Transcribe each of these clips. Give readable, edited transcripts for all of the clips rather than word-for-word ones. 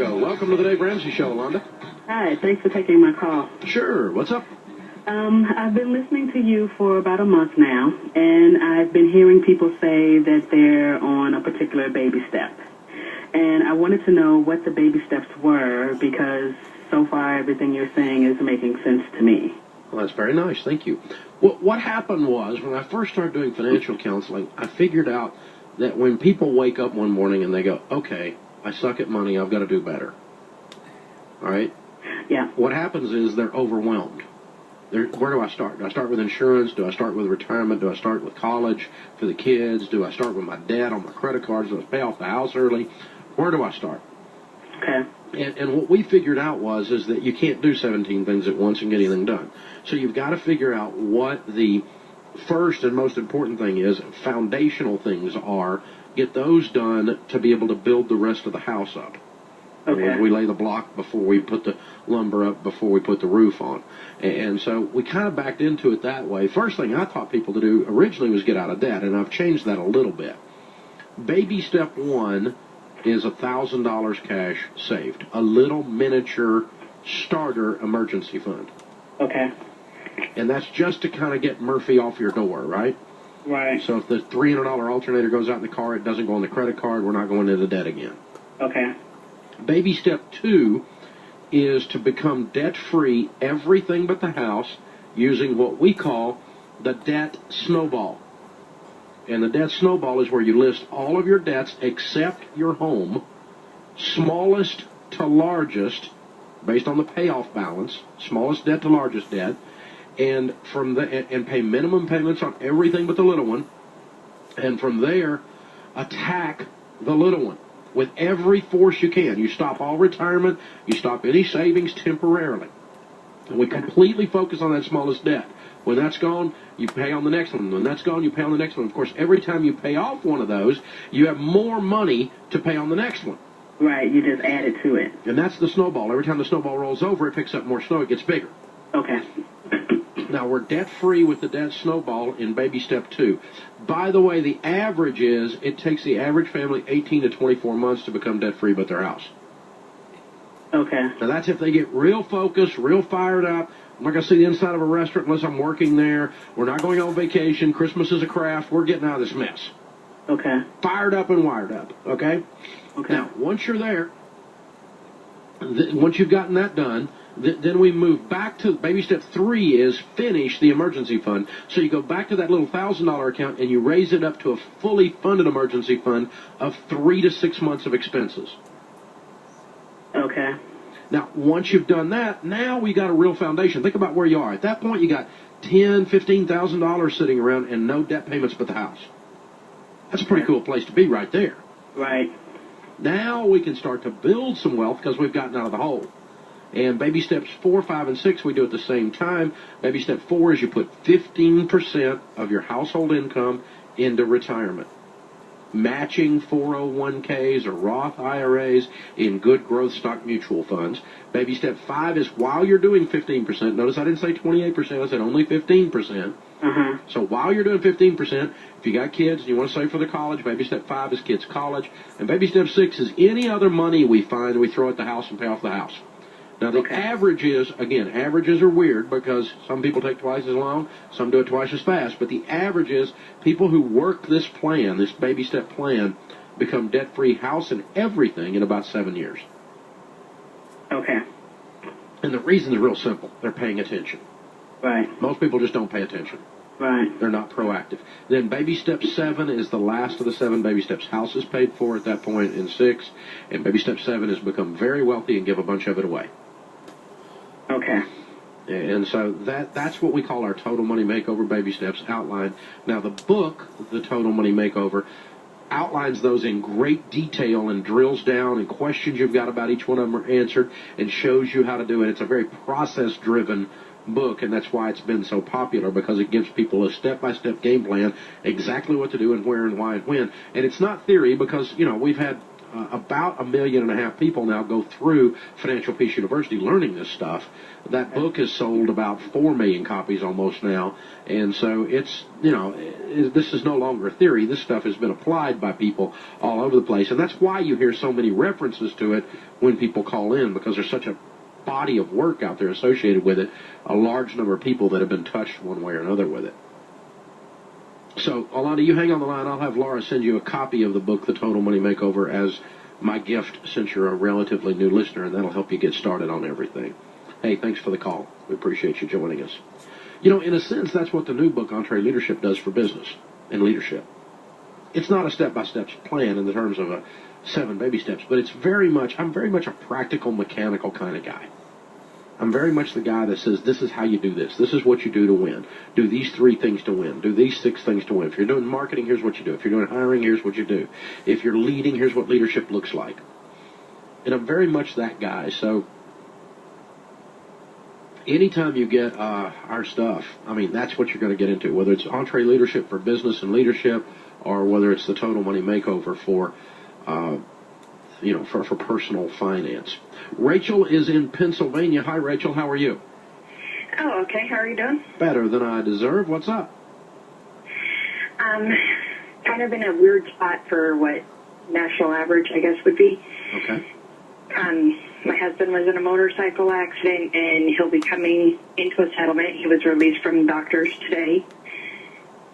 ago. Welcome to the Dave Ramsey Show, Alonda. Hi, thanks for taking my call. Sure. What's up? I've been listening to you for about a month now, and I've been hearing people say that they're on a particular baby step. And I wanted to know what the baby steps were, because so far everything you're saying is making sense to me. Well, that's very nice. Thank you. What happened was, when I first started doing financial counseling, I figured out that when people wake up one morning and they go, okay, I suck at money, I've got to do better. All right? Yeah. What happens is they're overwhelmed. Where do I start? Do I start with insurance? Do I start with retirement? Do I start with college for the kids? Do I start with my debt on my credit cards? Do I pay off the house early? Where do I start? Okay. And what we figured out is that you can't do 17 things at once and get anything done. So you've got to figure out what the first and most important thing is, foundational things are, get those done to be able to build the rest of the house up. Okay. We lay the block before we put the lumber up, before we put the roof on. And so we kind of backed into it that way. First thing I taught people to do originally was get out of debt, and I've changed that a little bit. Baby step one is $1,000 cash saved, a little miniature starter emergency fund. Okay. And that's just to kind of get Murphy off your door, right? Right. So if the $300 alternator goes out in the car, it doesn't go on the credit card, we're not going into debt again. Okay. Baby step two is to become debt-free, everything but the house, using what we call the debt snowball. And the debt snowball is where you list all of your debts except your home, smallest to largest, based on the payoff balance, smallest debt to largest debt, and pay minimum payments on everything but the little one, and from there, attack the little one with every force you can. You stop all retirement, you stop any savings temporarily. And we completely focus on that smallest debt. When that's gone, you pay on the next one. When that's gone, you pay on the next one. Of course, every time you pay off one of those, you have more money to pay on the next one. Right, you just add it to it. And that's the snowball. Every time the snowball rolls over, it picks up more snow, it gets bigger. Okay. Now, we're debt-free with the debt snowball in baby step two. By the way, the average is it takes the average family 18 to 24 months to become debt-free with their house. Okay. Now, that's if they get real focused, real fired up. I'm not going to see the inside of a restaurant unless I'm working there. We're not going on vacation. Christmas is a craft. We're getting out of this mess. Okay. Fired up and wired up, okay? Okay. Now, once you're there, once you've gotten that done, then we move back to baby step three is finish the emergency fund. So you go back to that little $1,000 account and you raise it up to a fully funded emergency fund of 3 to 6 months of expenses. Okay. Now, once you've done that, now we got a real foundation. Think about where you are. At that point, you got $10,000, $15,000 sitting around and no debt payments but the house. That's a pretty cool place to be right there. Right. Now we can start to build some wealth because we've gotten out of the hole. And baby steps 4, 5, and 6 we do at the same time. Baby step 4 is you put 15% of your household income into retirement. Matching 401ks or Roth IRAs in good growth stock mutual funds. Baby step 5 is while you're doing 15%. Notice I didn't say 28%. I said only 15%. So while you're doing 15%, if you got kids and you want to save for the college, baby step 5 is kids' college. And baby step 6 is any other money we find we throw at the house and pay off the house. Now, the average is, again, averages are weird because some people take twice as long, some do it twice as fast, but the average is people who work this plan, this baby step plan, become debt-free house and everything in about 7 years. Okay. And the reason is real simple. They're paying attention. Right. Most people just don't pay attention. Right. They're not proactive. Then baby step 7 is the last of the 7 baby steps. House is paid for at that point in 6, and baby step 7 is become very wealthy and give a bunch of it away. Okay. And so that's what we call our Total Money Makeover baby steps outlined. Now, the book, The Total Money Makeover, outlines those in great detail and drills down, and questions you've got about each one of them are answered and shows you how to do it. It's a very process-driven book, and that's why it's been so popular, because it gives people a step-by-step game plan, exactly what to do and where and why and when. And it's not theory because, you know, we've had about 1.5 million people now go through Financial Peace University learning this stuff. That book has sold about 4 million copies almost now, and so it's, this is no longer a theory. This stuff has been applied by people all over the place, and that's why you hear so many references to it when people call in, because there's such a body of work out there associated with it, a large number of people that have been touched one way or another with it. So, Alana, you hang on the line. I'll have Laura send you a copy of the book, The Total Money Makeover, as my gift since you're a relatively new listener, and that'll help you get started on everything. Hey, thanks for the call. We appreciate you joining us. In a sense, that's what the new book, Entree Leadership, does for business and leadership. It's not a step-by-step plan in the terms of 7 baby steps, but I'm very much a practical, mechanical kind of guy. I'm very much the guy that says, this is how you do this. This is what you do to win. Do these 3 things to win. Do these 6 things to win. If you're doing marketing, here's what you do. If you're doing hiring, here's what you do. If you're leading, here's what leadership looks like. And I'm very much that guy. So anytime you get our stuff, that's what you're going to get into, whether it's Entree Leadership for business and leadership, or whether it's the Total Money Makeover for for personal finance. Rachel is in Pennsylvania. Hi, Rachel. How are you? Oh, okay. How are you doing? Better than I deserve. What's up? Kind of in a weird spot for what national average, I guess, would be. Okay. My husband was in a motorcycle accident, and he'll be coming into a settlement. He was released from doctors today.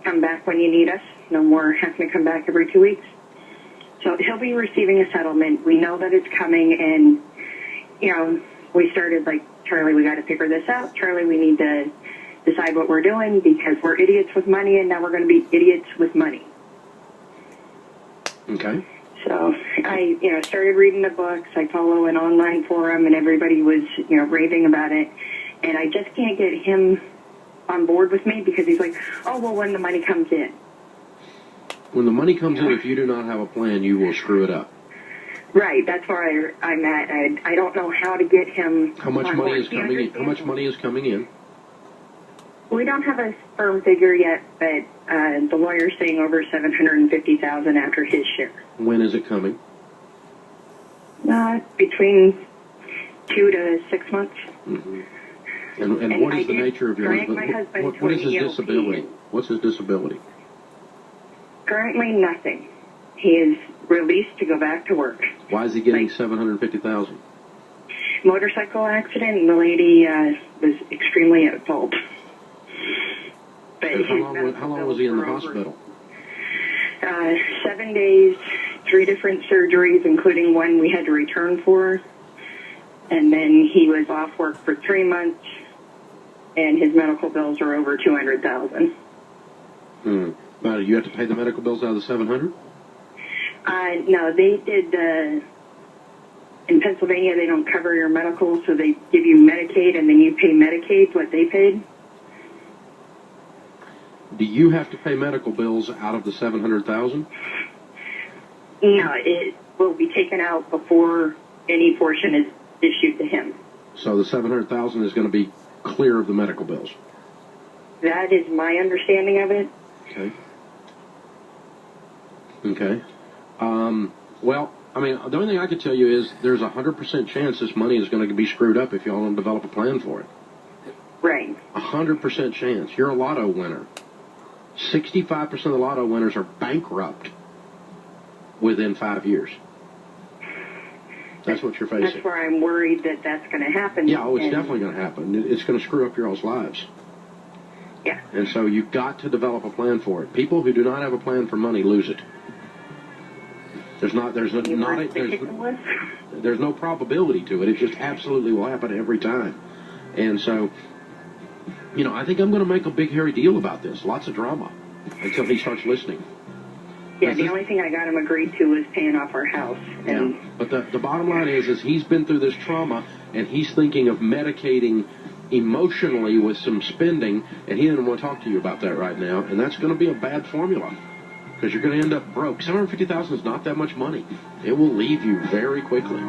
Come back when you need us. No more having to come back every 2 weeks. So he'll be receiving a settlement. We know that it's coming, and, we started like, Charlie, we got to figure this out. Charlie, we need to decide what we're doing because we're idiots with money, and now we're going to be idiots with money. Okay. So I, started reading the books. I follow an online forum, and everybody was, raving about it. And I just can't get him on board with me because he's like, oh, well, when the money comes in. When the money comes in, if you do not have a plan, you will screw it up. Right, that's where I'm at. I don't know how to get him. How much money is coming in? How much money is coming in? We don't have a firm figure yet, but the lawyer's saying over $750,000 after his share. When is it coming? Between 2 to 6 months. Mm-hmm. And what is the nature of your husband? What is his disability? What's his disability? Currently, nothing. He is released to go back to work. Why is he getting $750,000? Motorcycle accident, and the lady was extremely at fault. But how long was he in the hospital? 7 days, 3 different surgeries, including one we had to return for. And then he was off work for 3 months, and his medical bills are over $200,000. You have to pay the medical bills out of the $700? No, they did. In Pennsylvania, they don't cover your medical, so they give you Medicaid, and then you pay Medicaid what they paid. Do you have to pay medical bills out of the $700,000? No, it will be taken out before any portion is issued to him. So the $700,000 is going to be clear of the medical bills? That is my understanding of it. Okay. Well, the only thing I could tell you is there's a 100% chance this money is going to be screwed up if y'all don't develop a plan for it. Right. 100% chance. You're a lotto winner. 65% of the lotto winners are bankrupt within 5 years. That's what you're facing. That's where I'm worried that that's going to happen. Yeah, it's definitely going to happen. It's going to screw up your all's lives. Yeah. And so you've got to develop a plan for it. People who do not have a plan for money lose it. There's no probability to it. It just absolutely will happen every time. And so, I think I'm going to make a big hairy deal about this. Lots of drama until he starts listening. Yeah, the only thing I got him agreed to was paying off our house. And yeah, but the bottom line is he's been through this trauma, and he's thinking of medicating emotionally with some spending, and he doesn't want to talk to you about that right now, and that's going to be a bad formula because you're going to end up broke. $750,000 is not that much money. It will leave you very quickly.